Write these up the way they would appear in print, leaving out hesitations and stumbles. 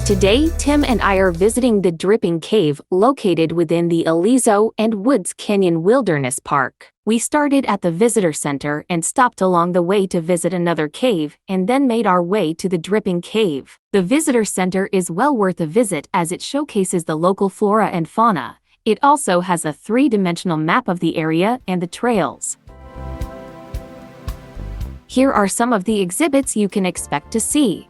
Today, Tim and I are visiting the Dripping Cave located within the Aliso and Woods Canyon Wilderness Park. We started at the visitor center and stopped along the way to visit another cave and then made our way to the Dripping Cave. The visitor center is well worth a visit as it showcases the local flora and fauna. It also has a three-dimensional map of the area and the trails. Here are some of the exhibits you can expect to see.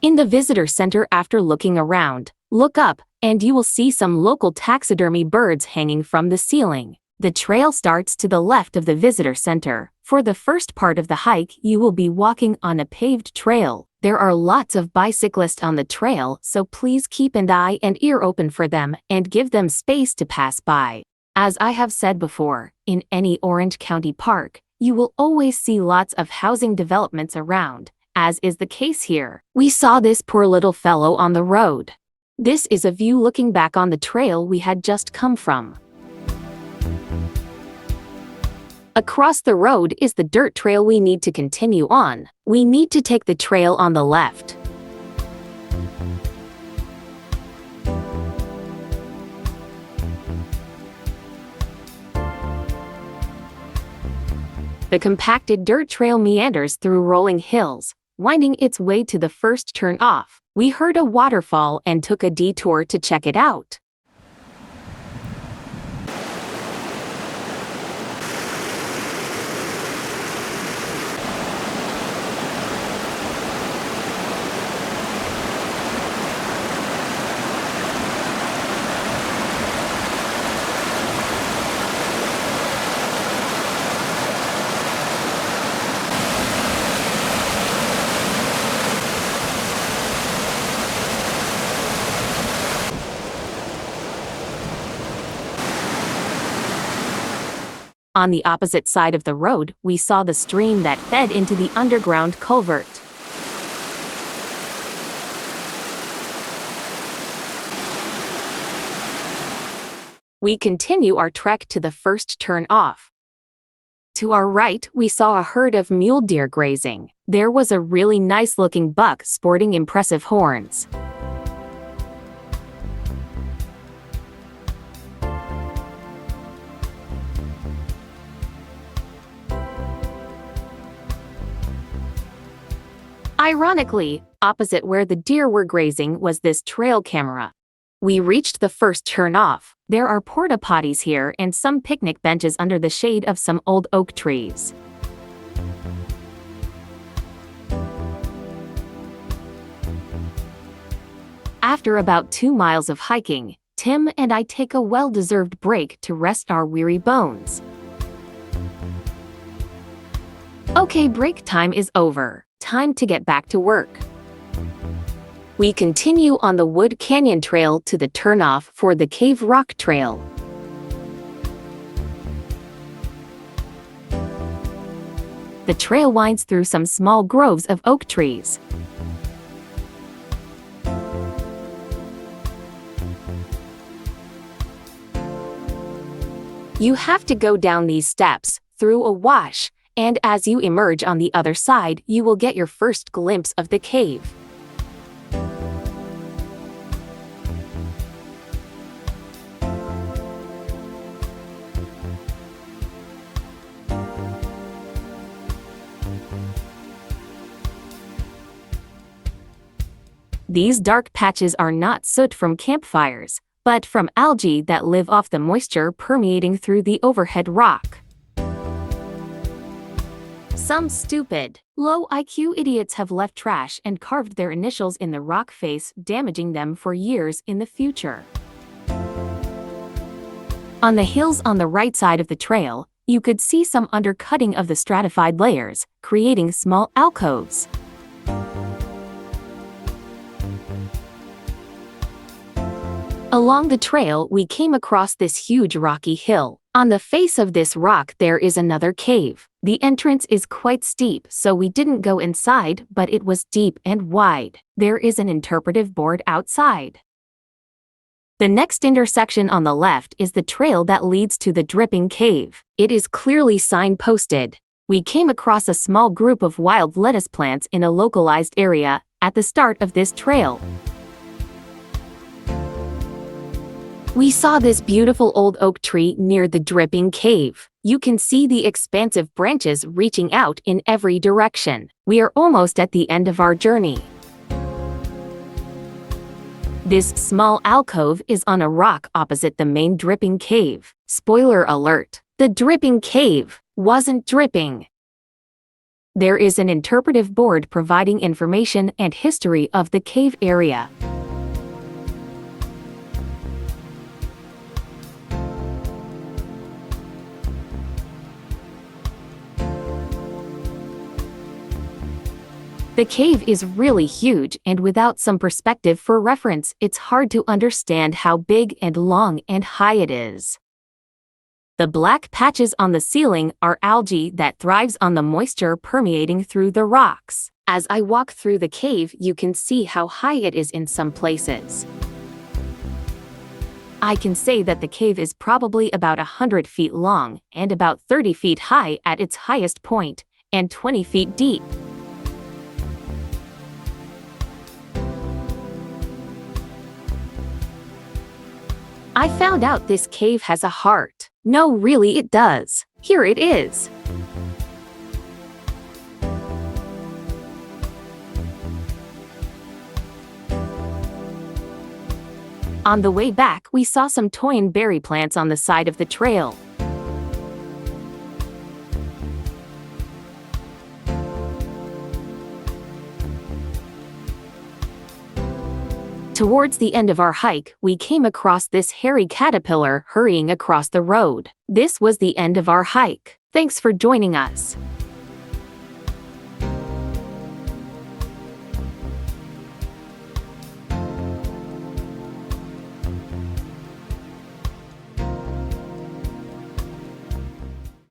In the visitor center, after looking around, look up, and you will see some local taxidermy birds hanging from the ceiling. The trail starts to the left of the visitor center. For the first part of the hike, you will be walking on a paved trail. There are lots of bicyclists on the trail, so please keep an eye and ear open for them and give them space to pass by. As I have said before, in any Orange County park, you will always see lots of housing developments around, as is the case here. We saw this poor little fellow on the road. This is a view looking back on the trail we had just come from. Across the road is the dirt trail we need to continue on. We need to take the trail on the left. The compacted dirt trail meanders through rolling hills, winding its way to the first turn off. We heard a waterfall and took a detour to check it out. On the opposite side of the road, we saw the stream that fed into the underground culvert. We continue our trek to the first turn off. To our right, we saw a herd of mule deer grazing. There was a really nice-looking buck sporting impressive horns. Ironically, opposite where the deer were grazing was this trail camera. We reached the first turn off. There are porta potties here and some picnic benches under the shade of some old oak trees. After about 2 miles of hiking, Tim and I take a well-deserved break to rest our weary bones. Okay, break time is over. Time to get back to work. We continue on the Wood Canyon Trail to the turnoff for the Cave Rock Trail. The trail winds through some small groves of oak trees. You have to go down these steps, through a wash, and as you emerge on the other side, you will get your first glimpse of the cave. These dark patches are not soot from campfires, but from algae that live off the moisture permeating through the overhead rock. Some stupid, low-IQ idiots have left trash and carved their initials in the rock face, damaging them for years in the future. On the hills on the right side of the trail, you could see some undercutting of the stratified layers, creating small alcoves. Along the trail, we came across this huge rocky hill. On the face of this rock there is another cave. The entrance is quite steep, so we didn't go inside, but it was deep and wide. There is an interpretive board outside. The next intersection on the left is the trail that leads to the dripping cave. It is clearly signposted. We came across a small group of wild lettuce plants in a localized area at the start of this trail. We saw this beautiful old oak tree near the dripping cave. You can see the expansive branches reaching out in every direction. We are almost at the end of our journey. This small alcove is on a rock opposite the main dripping cave. Spoiler alert, the dripping cave wasn't dripping. There is an interpretive board providing information and history of the cave area. The cave is really huge, and without some perspective for reference, it's hard to understand how big and long and high it is. The black patches on the ceiling are algae that thrives on the moisture permeating through the rocks. As I walk through the cave, you can see how high it is in some places. I can say that the cave is probably about 100 feet long and about 30 feet high at its highest point, and 20 feet deep. I found out this cave has a heart. No, really, it does. Here it is. On the way back, we saw some toyin berry plants on the side of the trail. Towards the end of our hike, we came across this hairy caterpillar hurrying across the road. This was the end of our hike. Thanks for joining us.